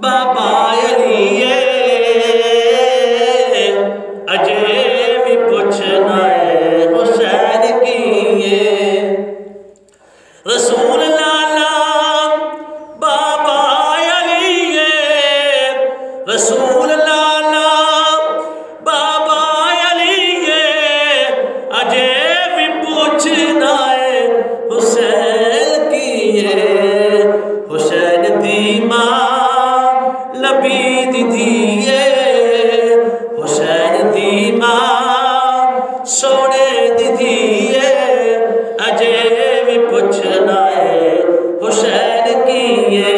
बाबा अलीए अजे भी पुछना है हुसैन कीए रसूल लाला बाबा अलीए रसूल लाला बाबा अलीए अजे भी पुछना है हुसैन कीए हुसैन दी मां लबीद दिए हुसैन दी मां सोने दी दिए अजे भी पुछना है हुसैन कीए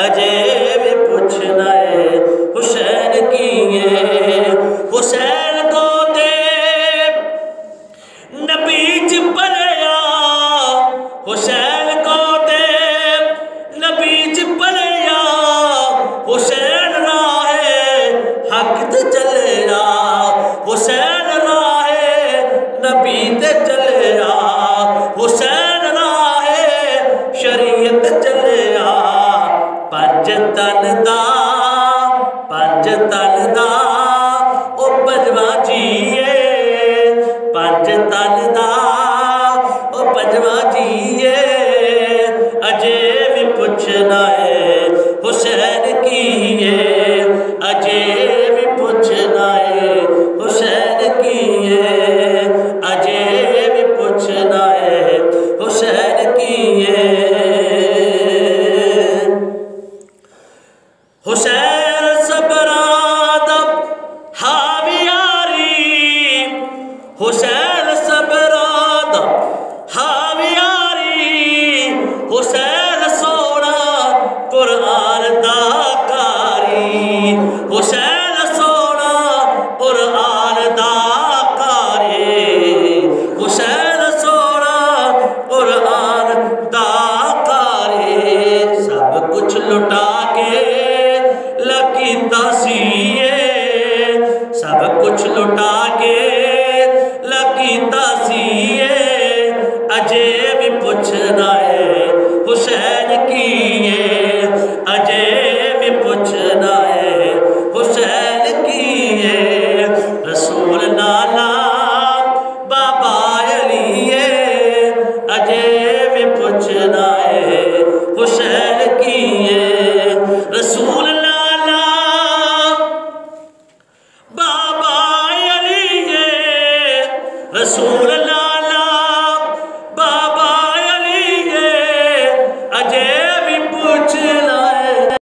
अजे भी पुछना है हुसैन कीए हुसैन को दे नबी च पलया हुसैन को दे नबी च पलया हुसैन राहे हक ते चलेया हुसैन राहे नबी ते चलेया हुसैन राहे शरीयत चलेया पंज तन दा ओ पंजवा जीए पंज तन दा ओ पंजवा जीए अजे भी पुछना है हुसैन कीए अजे भी पुछना है हुसैन कीए अजे भी पुछना है हुसैन कीए हुसैन सबरादा हावियारी हुसैन सबरादा हावियारी हुसैन सोना कुरान दा कारी हुसैन सोना कुरान दा कारी हुसैन सोना कुरान दा कारी सब कुछ लुटा